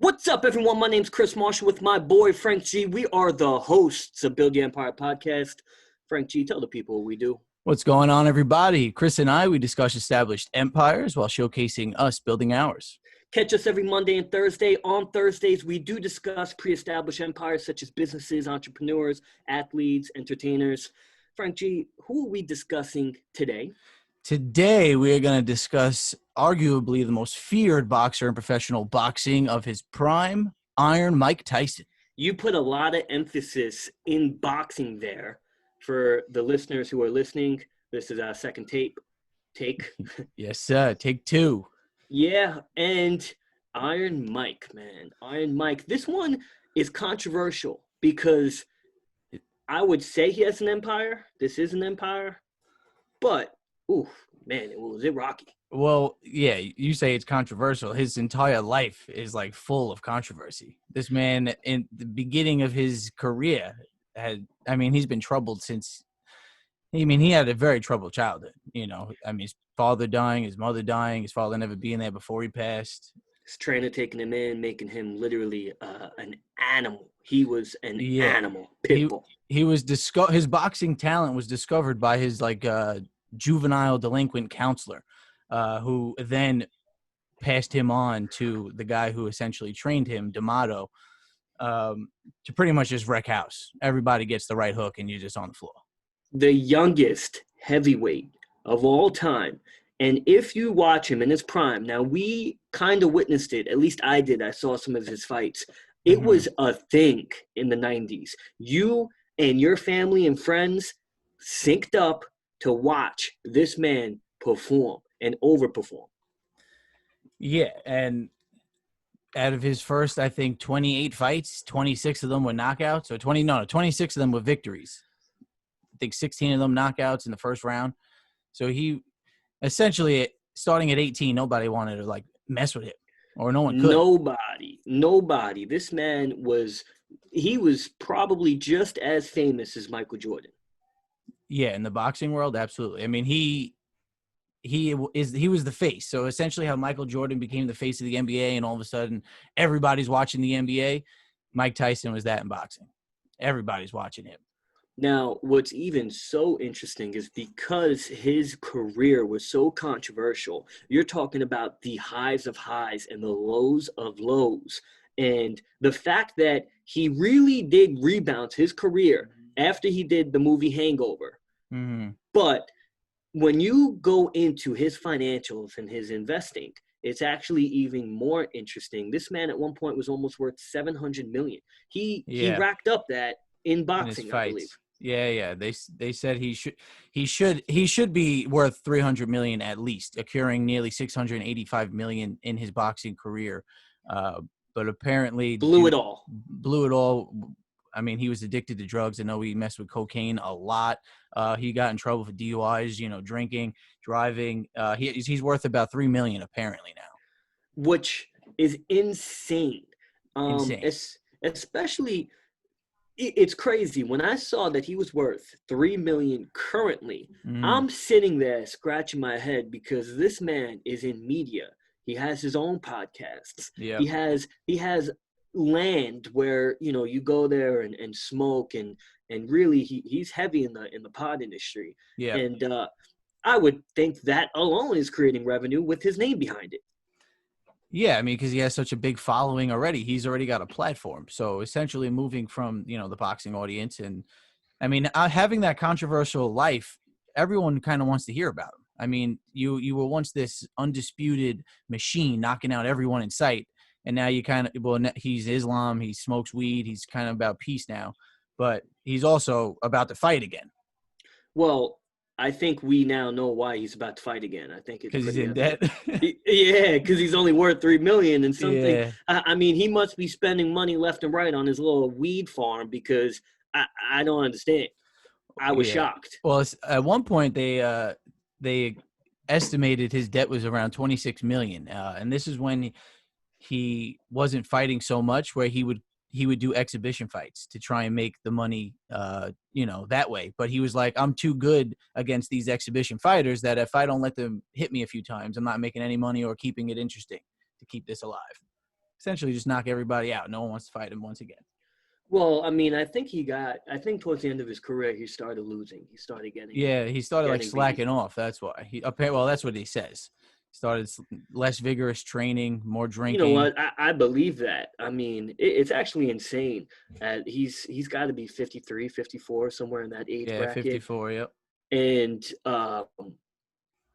What's up, everyone? My name's Chris Marshall with my boy Frank G. We are the hosts of Build Your Empire podcast. Frank G, tell the people what we do. What's going on, everybody? Chris and I, we discuss established empires while showcasing us building ours. Catch us every Monday and Thursday. On Thursdays, we do discuss pre-established empires such as businesses, entrepreneurs, athletes, entertainers. Frank G, who are we discussing today? Today, we are going to discuss arguably the most feared boxer in professional boxing of his prime, Iron Mike Tyson. You put a lot of emphasis in boxing there. For the listeners who are listening, this is our second take. Yes, sir. Take two. Yeah, and Iron Mike, man. Iron Mike. This one is controversial because I would say he has an empire. This is an empire. But, man, was it rocky? Well, yeah, you say it's controversial. His entire life is like full of controversy. This man, in the beginning of his career, he's been troubled since. He had a very troubled childhood. His father dying, his mother dying, his father never being there before he passed. His trainer taking him in, making him literally an animal. He was an animal, pitbull. He was his boxing talent was discovered by his juvenile delinquent counselor, who then passed him on to the guy who essentially trained him, D'Amato, to pretty much just wreck house. Everybody gets the right hook, and you're just on the floor. The youngest heavyweight of all time. And if you watch him in his prime, now we kind of witnessed it. At least I did. I saw some of his fights. It was a thing in the 90s. You and your family and friends synced up to watch this man perform and overperform. Yeah, and out of his first, I think, 28 fights, 26 of them were knockouts. 26 of them were victories. I think 16 of them knockouts in the first round. So he essentially, starting at 18, nobody wanted to mess with him, or no one could. Nobody. This man was probably just as famous as Michael Jordan. Yeah, in the boxing world, absolutely. I mean, he was the face. So essentially how Michael Jordan became the face of the NBA and all of a sudden everybody's watching the NBA, Mike Tyson was that in boxing. Everybody's watching him. Now, what's even so interesting is because his career was so controversial, you're talking about the highs of highs and the lows of lows. And the fact that he really did rebound his career after he did the movie Hangover. Mm-hmm. But when you go into his financials and his investing, it's actually even more interesting. This man at one point was almost worth $700 million. He racked up that in boxing, I believe. Yeah. They said he should be worth $300 million at least, accruing nearly $685 million in his boxing career. But apparently blew it all. I mean, he was addicted to drugs. I know he messed with cocaine a lot. He got in trouble for DUIs, drinking, driving. He's worth about $3 million apparently now, which is insane. Insane. Especially. It's crazy. When I saw that he was worth $3 million currently, I'm sitting there scratching my head because this man is in media. He has his own podcasts. Yeah. He has land where you go there and smoke and really he's heavy in the pod industry. Yeah. And I would think that alone is creating revenue with his name behind it. Yeah, I mean, because he has such a big following already. He's already got a platform. So essentially moving from, the boxing audience. And, I mean, having that controversial life, everyone kind of wants to hear about him. I mean, you were once this undisputed machine knocking out everyone in sight. And now he's Islam. He smokes weed. He's kind of about peace now. But he's also about to fight again. Well, I think we now know why he's about to fight again. I think it's because he's in debt. Yeah, because he's only worth $3 million and something. Yeah. I mean, he must be spending money left and right on his little weed farm because I don't understand. I was shocked. Well, at one point they estimated his debt was around $26 million, and this is when he wasn't fighting so much, where he would do exhibition fights to try and make the money, that way. But he was like, I'm too good against these exhibition fighters that if I don't let them hit me a few times, I'm not making any money or keeping it interesting to keep this alive. essentially just knock everybody out. No one wants to fight him once again. Well, I mean, I think towards the end of his career, he started losing. He started Yeah, he started like getting beat. slacking off. That's why well, that's what he says. He started less vigorous training, more You know drinking. what? I believe that. I mean, it's actually insane. He's got to be 53, 54, somewhere in that age Yeah, bracket. 54. Yep. And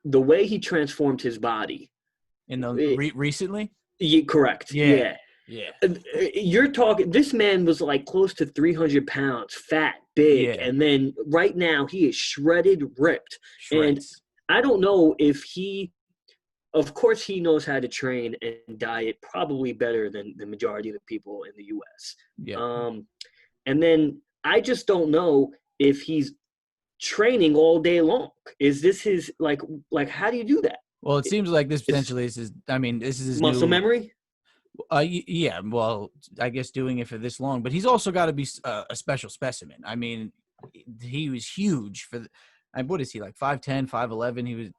the way he transformed his body. In the recently. Yeah, correct. Yeah. Yeah. Yeah. You're talking, this man was like close to 300 pounds, fat, big. Yeah. And then right now he is shredded, ripped. And Shreds. I don't know if of course, he knows how to train and diet probably better than the majority of the people in the U.S. Yeah. And then I just don't know if he's training all day long. Is this his, like how do you do that? Well, it seems like this It's potentially is his, I mean, this is his muscle new memory? Yeah, well, I guess doing it for this long, but he's also got to be a special specimen. I mean, he was huge what is he, like 5'10", 5'11"? He was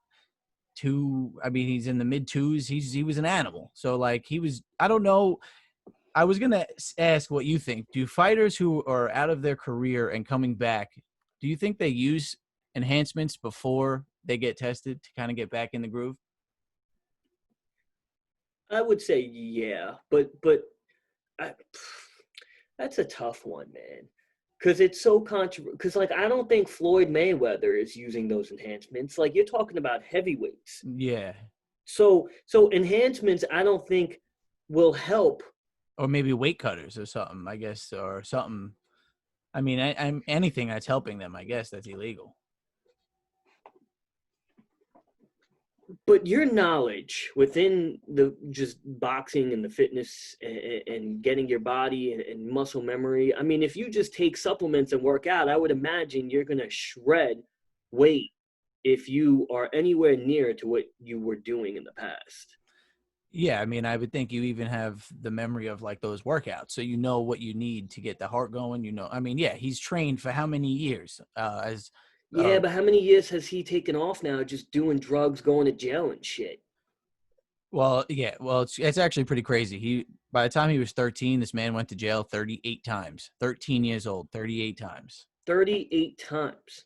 I mean, he's in the mid twos. He was an animal. So like I don't know. I was going to ask what you think. Do fighters who are out of their career and coming back, do you think they use enhancements before they get tested to kind of get back in the groove? I would say yeah, but I, that's a tough one, man. Because it's so controversial. Because like I don't think Floyd Mayweather is using those enhancements. Like you're talking about heavyweights. Yeah. So enhancements I don't think will help. Or maybe weight cutters or something, I guess, or something. I mean, I'm anything that's helping them, I guess, that's illegal. But your knowledge within the just boxing and the fitness and getting your body and muscle memory. I mean, if you just take supplements and work out, I would imagine you're going to shred weight if you are anywhere near to what you were doing in the past. Yeah, I mean, I would think you even have the memory of like those workouts, so you know what you need to get the heart going. I mean, yeah, he's trained for how many years? Yeah, but how many years has he taken off now just doing drugs, going to jail and shit? Well, yeah, well, it's actually pretty crazy. By the time he was 13, this man went to jail 38 times. 13 years old, 38 times. 38 times.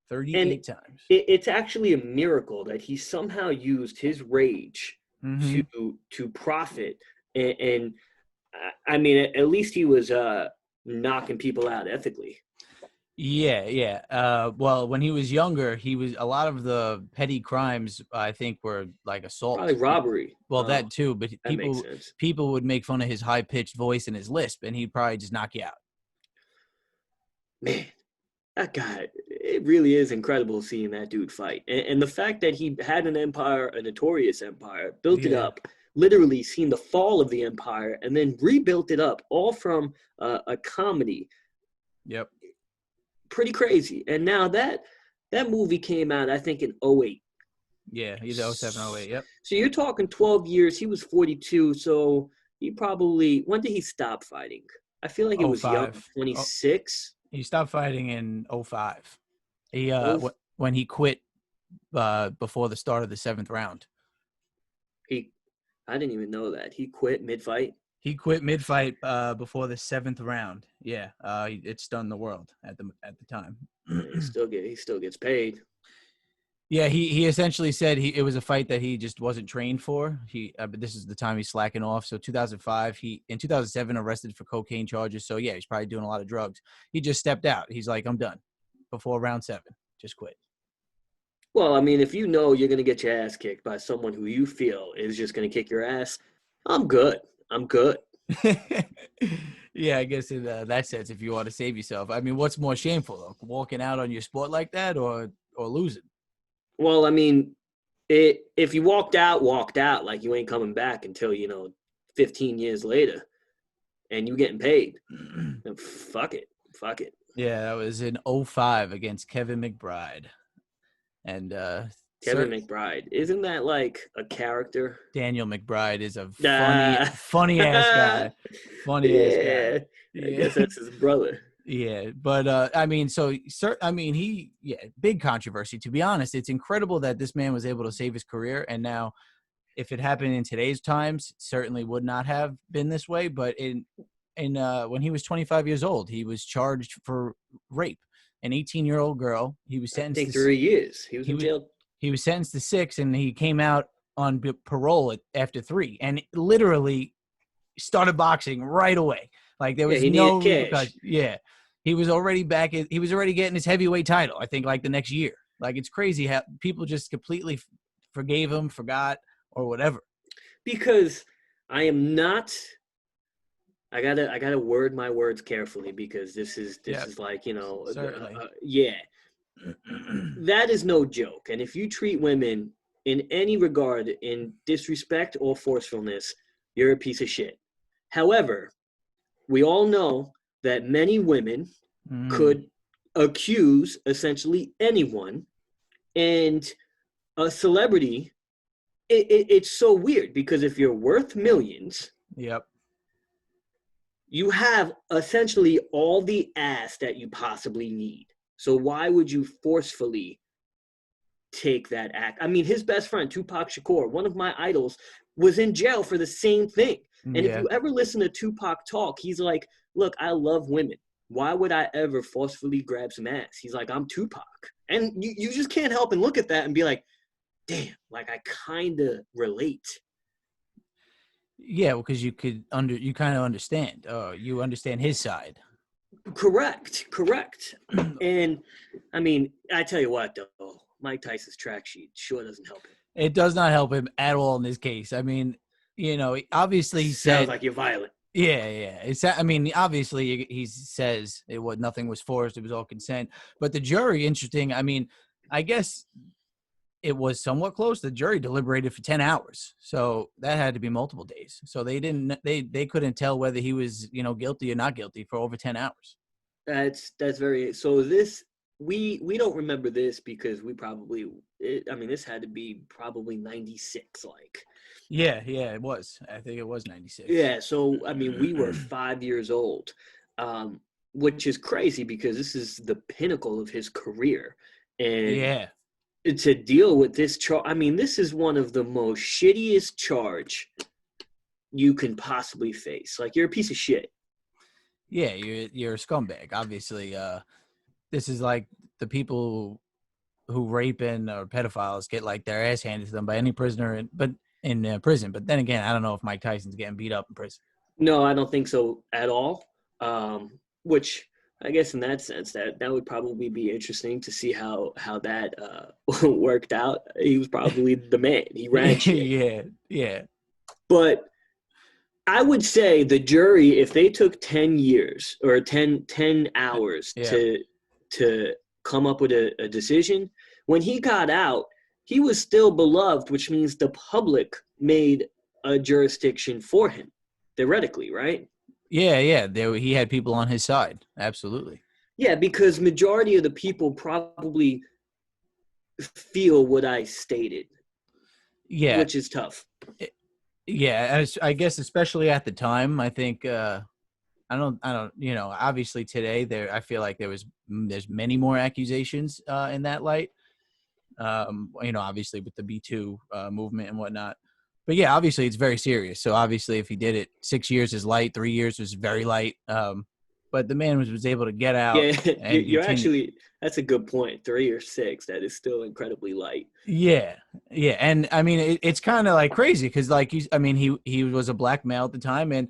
38 times. It's actually a miracle that he somehow used his rage to profit. And I mean, at least he was knocking people out ethically. Yeah. Well, when he was younger, a lot of the petty crimes, I think, were like assault. Probably robbery. Well, that too, but that people would make fun of his high-pitched voice and his lisp, and he'd probably just knock you out. Man, that guy, it really is incredible seeing that dude fight. And the fact that he had an empire, a notorious empire, built it up, literally seen the fall of the empire, and then rebuilt it up, all from a comedy. Yep. Pretty crazy. And now that movie came out, I think, in 2008. Yeah, he's 07, 08, yep. So you're talking 12 years. He was 42, so he probably – when did he stop fighting? I feel like it was young, 26. He stopped fighting in 05. When he quit before the start of the 7th round. I didn't even know that. He quit mid-fight? He quit mid-fight before the 7th round. Yeah, it stunned the world at the time. He still gets paid. Yeah, he essentially said it was a fight that he just wasn't trained for. But this is the time he's slacking off. So 2005, in 2007 arrested for cocaine charges. So yeah, he's probably doing a lot of drugs. He just stepped out. He's like, I'm done. Before round 7, just quit. Well, I mean, if you know you're gonna get your ass kicked by someone who you feel is just gonna kick your ass, I'm good. Yeah, I guess in that sense, if you want to save yourself. I mean, what's more shameful, though? Walking out on your sport like that or losing? Well, I mean, if you walked out, like you ain't coming back until, 15 years later and you getting paid, then fuck it. Yeah, that was in 05 against Kevin McBride. And Kevin McBride, isn't that like a character? Daniel McBride is a funny ass guy. Funny ass guy. Yeah. I guess that's his brother. Yeah, but I mean, big controversy. To be honest, it's incredible that this man was able to save his career, and now if it happened in today's times, certainly would not have been this way. But when he was 25 years old, he was charged for rape. An 18-year-old girl. He was I sentenced think to 3 years. He was he in was jail. he was sentenced to 6, and he came out on parole after 3, and literally started boxing right away. Like there Yeah, was he needed no cash. repercussion. Yeah, he was already back. He was already getting his heavyweight title. I think like the next year. Like it's crazy how people just completely forgave him, forgot, or whatever. Because I am not. I gotta word my words carefully because this is like Certainly. yeah, that is no joke. And if you treat women in any regard in disrespect or forcefulness, you're a piece of shit. However, we all know that many women Mm, could accuse essentially anyone, and a celebrity. It's so weird because if you're worth millions, yep. you have essentially all the ass that you possibly need. So why would you forcefully take that act? I mean, his best friend, Tupac Shakur, one of my idols, was in jail for the same thing. And if Yeah. you ever listen to Tupac talk, he's like, look, I love women. Why would I ever forcefully grab some ass? He's like, I'm Tupac. And you just can't help and look at that and be like, damn, like I kind of relate. Yeah, because you kind of understand. You understand his side. Correct. And I mean, I tell you what, though, Mike Tyson's track sheet sure doesn't help him. It does not help him at all in this case. I mean, obviously he Sounds said, like you're violent. yeah. I mean, obviously he says nothing was forced; it was all consent. But the jury, interesting. I mean, I guess it was somewhat close. The jury deliberated for 10 hours, so that had to be multiple days. So they couldn't tell whether he was guilty or not guilty for over 10 hours. That's very so. This we don't remember this because we probably. I mean, this had to be probably 96. Like, Yeah, it was. I think it was 96. yeah. So I mean, we were 5 years old, um, which is crazy because this is the pinnacle of his career, and Yeah. to deal with this charge. I mean, this is one of the most shittiest charge you can possibly face. Like, you're a piece of shit. Yeah, you're a scumbag. Obviously, this is like the people who rape and or pedophiles get like their ass handed to them by any prisoner, in prison. But then again, I don't know if Mike Tyson's getting beat up in prison. No, I don't think so at all. Which I guess in that sense that would probably be interesting to see how that worked out. He was probably the man. He ran shit. Yeah. But I would say the jury, if they took 10 years or 10 hours Yeah. to come up with a decision, when he got out, he was still beloved, which means the public made a jurisdiction for him, theoretically, right? Yeah. He had people on his side. Absolutely. Yeah, because majority of the people probably feel what I stated, Yeah. which is tough. Yeah. I guess especially at the time, I think I don't, obviously today I feel like there's many more accusations in that light. Obviously with the B2 movement and whatnot. But yeah, obviously it's very serious. So obviously if he did it, 6 years is light, 3 years was very light. But the man was able to get out Yeah, and you're continue. actually, that's a good point. 3 or 6, that is still incredibly light. Yeah. And I mean, it's kind of like crazy because like, he was a black male at the time, and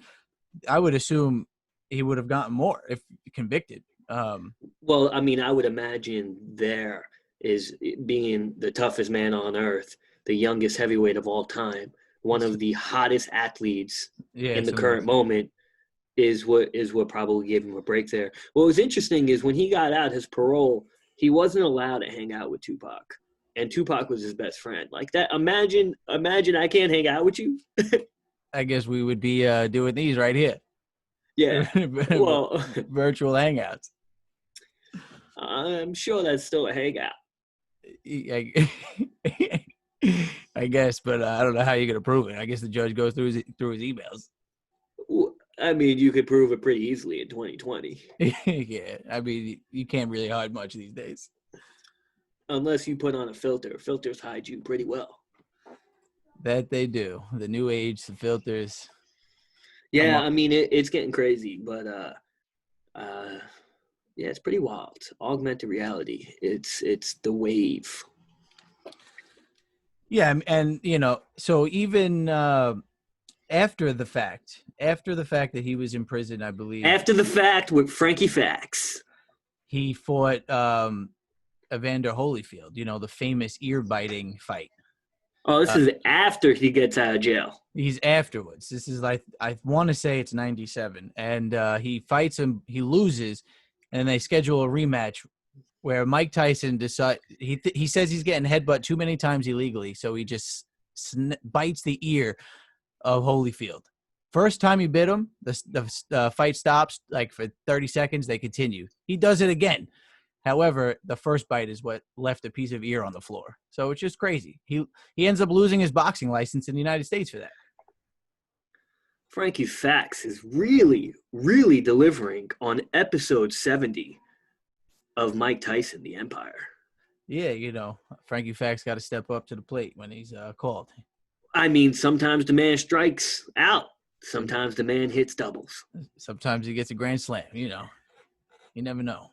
I would assume he would have gotten more if convicted. Well, I mean, I would imagine there is being the toughest man on earth, the youngest heavyweight of all time, one of the hottest athletes Yeah, in it's the current amazing. moment is what probably gave him a break there. What was interesting is when he got out his parole, he wasn't allowed to hang out with Tupac. And Tupac was his best friend. Like that, imagine I can't hang out with you. I guess we would be doing these right here. Yeah. Well, Virtual hangouts. I'm sure that's still a hangout. I, I guess, but I don't know how you're gonna prove it. I guess the judge goes through his emails. I mean, you could prove it pretty easily in 2020. Yeah, I mean, you can't really hide much these days. Unless you put on a filter. Filters hide you pretty well. That they do. The new age, the filters. Yeah, I mean it's getting crazy, but yeah, it's pretty wild. Augmented reality. It's the wave. Yeah, and so even after the fact that he was in prison, I believe After the fact with Frankie Fax. he fought Evander Holyfield, the famous ear biting fight. Oh, this is after he gets out of jail. He's afterwards. This is like, I want to say it's 97, and he fights him. He loses, and they schedule a rematch where Mike Tyson decides he says he's getting headbutt too many times illegally, so he just bites the ear of Holyfield. First time he bit him, the fight stops like for 30 seconds. They continue. He does it again. However, the first bite is what left a piece of ear on the floor. So it's just crazy. He ends up losing his boxing license in the United States for that. Frankie Fax is really, really delivering on episode 70 of Mike Tyson, The Empire. Yeah, Frankie Fax got to step up to the plate when he's called. I mean, sometimes the man strikes out. Sometimes the man hits doubles. Sometimes he gets a grand slam, You never know.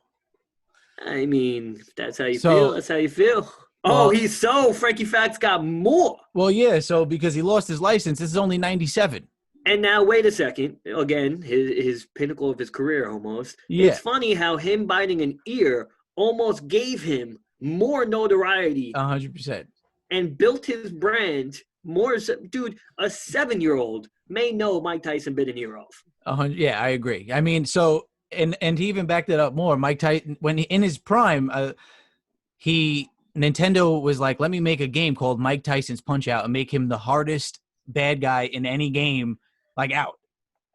I mean, if that's how you feel, that's how you feel. Oh, Frankie Fax got more. Well, yeah, so because he lost his license, this is only 97. And now, wait a second. Again, his pinnacle of his career almost. Yeah. It's funny how him biting an ear almost gave him more notoriety. 100%. And built his brand more. Dude, a 7-year-old may know Mike Tyson bit an ear off. Yeah, I agree. I mean, so, and to even back that up more, Mike Tyson, when in his prime, Nintendo was like, let me make a game called Mike Tyson's Punch-Out and make him the hardest bad guy in any game, like out.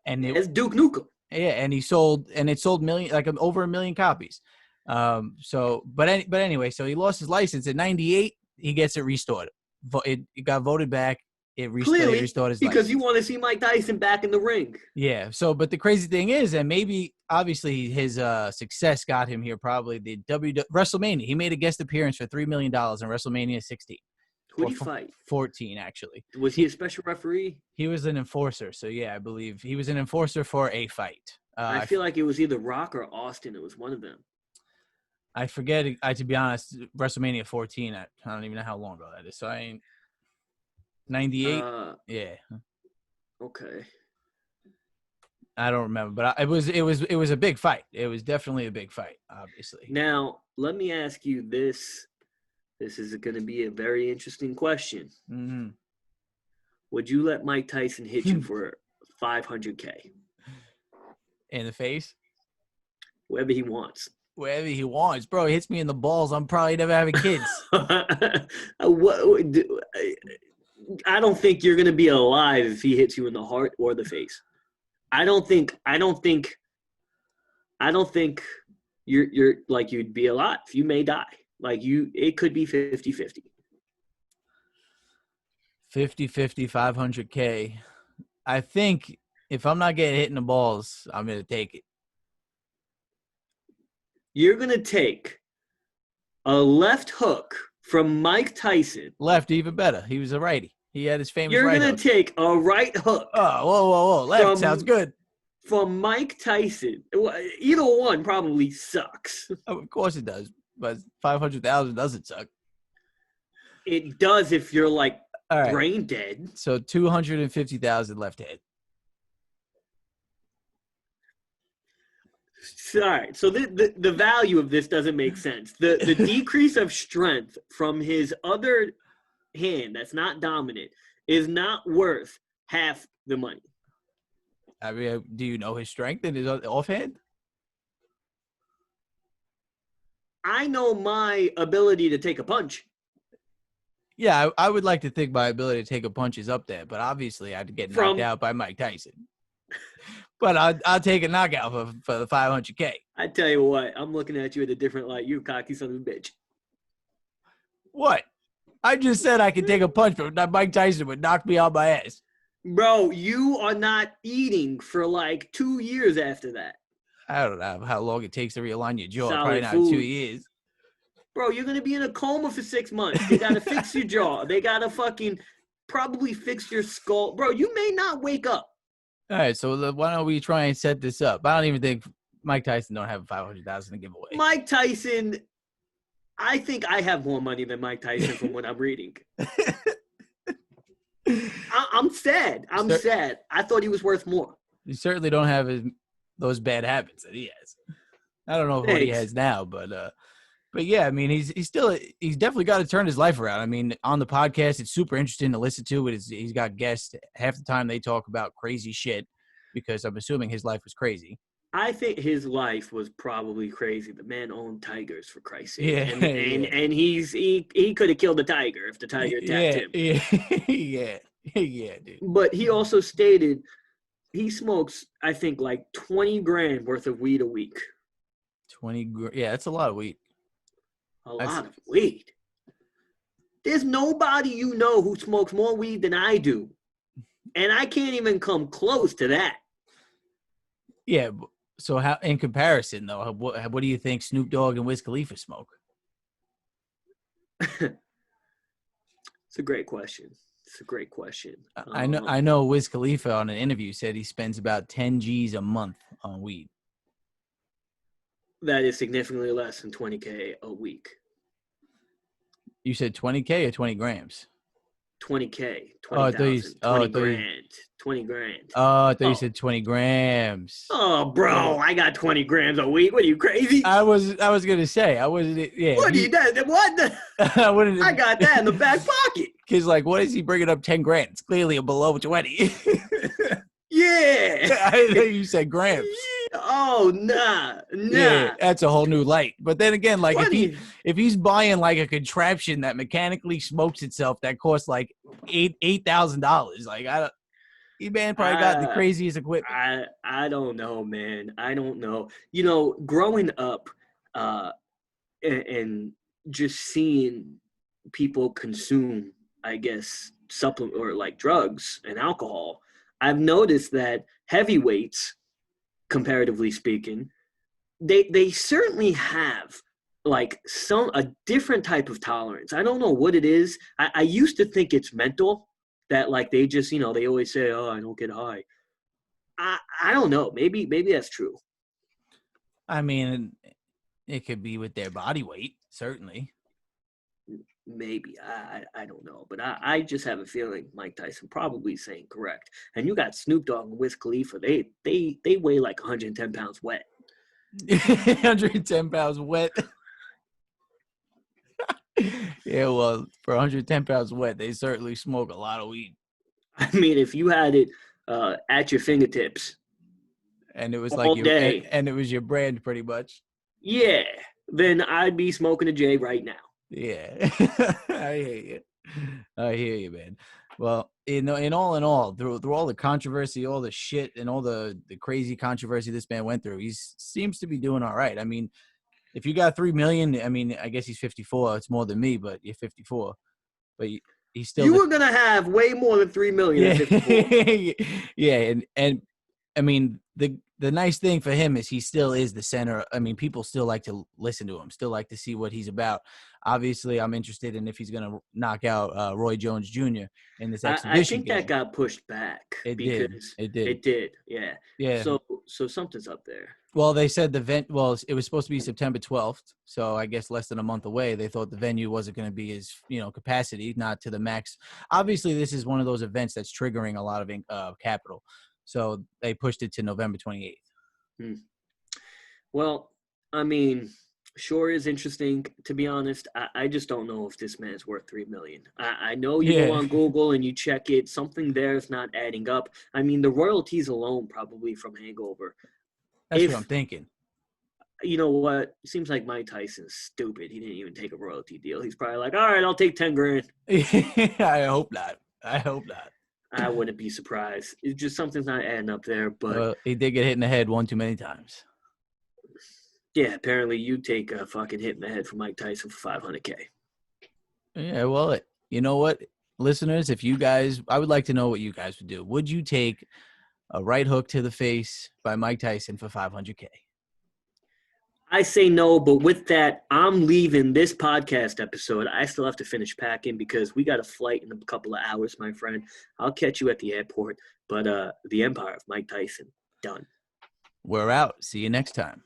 And it's Duke Nukem. Yeah, and it sold over 1 million copies. But anyway, so he lost his license in 98. He gets it restored. It got voted back. It restored his license. Because you want to see Mike Tyson back in the ring. Yeah. So, but the crazy thing is, and maybe obviously his success got him here. Probably the WrestleMania. He made a guest appearance for $3 million in WrestleMania 16. Who did he fight? 14, actually. Was he a special referee? He was an enforcer. So yeah, I believe he was an enforcer for a fight. I feel like it was either Rock or Austin. It was one of them. I forget. To be honest, WrestleMania 14. I don't even know how long ago that is. So I ain't 98. Yeah. Okay. I don't remember, but it was a big fight. It was definitely a big fight, obviously. Now let me ask you this. This is going to be a very interesting question. Mm-hmm. Would you let Mike Tyson hit you for $500K? In the face? Wherever he wants. Wherever he wants. Bro, he hits me in the balls. I'm probably never having kids. I don't think you're going to be alive if he hits you in the heart or the face. I don't think you're like you'd be alive. You may die. It could be 50-50. 50-50, $500K. I think if I'm not getting hit in the balls, I'm going to take it. You're going to take a left hook from Mike Tyson. Left, even better. He was a righty. He had his famous You're right going to take a right hook. Oh, whoa. Left sounds good. From Mike Tyson. Either one probably sucks. Of course it does. But 500,000 doesn't suck. It does if you're brain dead. So 250,000 left head. All right. So the value of this doesn't make sense. The decrease of strength from his other hand that's not dominant is not worth half the money. I mean, do you know his strength in his offhand? I know my ability to take a punch. Yeah, I would like to think my ability to take a punch is up there, but obviously I'd get knocked out by Mike Tyson. But I'll take a knockout for the $500K. I tell you what, I'm looking at you in a different light. You cocky son of a bitch. What? I just said I could take a punch, but Mike Tyson would knock me on my ass. Bro, you are not eating for 2 years after that. I don't know how long it takes to realign your jaw. Solid Probably not food. 2 years. Bro, you're going to be in a coma for 6 months. They got to fix your jaw. They got to fucking probably fix your skull. Bro, you may not wake up. All right, so why don't we try and set this up? I don't even think Mike Tyson don't have 500,000 to give away. Mike Tyson, I think I have more money than Mike Tyson from what I'm reading. I'm sad. I'm sad. I thought he was worth more. You certainly don't have those bad habits that he has. I don't know what he has now, but yeah, I mean, he's definitely got to turn his life around. I mean, on the podcast, it's super interesting to listen to. He's got guests. Half the time they talk about crazy shit because I'm assuming his life was crazy. I think his life was probably crazy. The man owned tigers, for Christ's sake. Yeah, and he could have killed a tiger if the tiger attacked him. Yeah, dude. But he also stated he smokes, I think, like 20 grand worth of weed a week. 20 grand? Yeah, that's a lot of weed. A lot of weed. There's nobody you know who smokes more weed than I do. And I can't even come close to that. Yeah, so how, in comparison, though, what do you think Snoop Dogg and Wiz Khalifa smoke? It's a great question. I know Wiz Khalifa on an interview said he spends about 10 G's a month on weed. That is significantly less than 20K a week. You said 20K or 20 grams? 20K, 20,000, 20 grand, 20 grand. Oh, I thought you said 20 grams. Oh, bro, I got 20 grams a week. What are you, crazy? I was gonna say I wasn't. Yeah. What are you? What? I got that in the back pocket. Cause like, what is he bringing up 10 grand? It's clearly a below 20. Yeah. I thought you said grams. Oh, nah. Yeah, that's a whole new light. But then again, like if he's buying like a contraption that mechanically smokes itself that costs like $8,000, like he man probably got the craziest equipment. I don't know, man. I don't know. You know, growing up, and just seeing people consume, I guess, supplement or like drugs and alcohol, I've noticed that heavyweights, comparatively speaking, they certainly have like a different type of tolerance. I don't know what it is. I used to think it's mental, that like they just, they always say, oh, I don't get high. I don't know. Maybe that's true. I mean, it could be with their body weight, certainly. Maybe. I don't know. But I just have a feeling Mike Tyson probably saying correct. And you got Snoop Dogg and Wiz Khalifa. They weigh like 110 pounds wet. 110 pounds wet. Yeah, well, for 110 pounds wet, they certainly smoke a lot of weed. I mean, if you had it at your fingertips, and it was all like day, and it was your brand pretty much. Yeah, then I'd be smoking a J right now. Yeah, I hear you, man. Well, in all, through all the controversy, all the shit, and all the crazy controversy this man went through, he seems to be doing all right. I mean, if you got 3 million, I mean, I guess he's 54. It's more than me, but you're 54. But he's still. You were gonna have way more than 3 million. Yeah, at 54. Yeah, and I mean the nice thing for him is he still is the center. I mean, people still like to listen to him, still like to see what he's about. Obviously, I'm interested in if he's going to knock out Roy Jones Jr. in this exhibition I think game. that got pushed back. It did. Yeah. Yeah. So something's up there. Well, they said it was supposed to be September 12th, so I guess less than a month away. They thought the venue wasn't going to be his, capacity, not to the max. Obviously, this is one of those events that's triggering a lot of capital. So they pushed it to November 28th. Well, I mean, sure is interesting. To be honest, I just don't know if this man's worth $3 million. I know you go on Google and you check it. Something there is not adding up. I mean, the royalties alone probably from Hangover. That's what I'm thinking. You know what? It seems like Mike Tyson's stupid. He didn't even take a royalty deal. He's probably like, all right, I'll take 10 grand. I hope not. I wouldn't be surprised. It's just something's not adding up there. But he did get hit in the head one too many times. Yeah, apparently you take a fucking hit in the head from Mike Tyson for $500K. Yeah, well, you know what, listeners, I would like to know what you guys would do. Would you take a right hook to the face by Mike Tyson for $500K? I say no, but with that, I'm leaving this podcast episode. I still have to finish packing because we got a flight in a couple of hours, my friend. I'll catch you at the airport. But the Empire of Mike Tyson, done. We're out. See you next time.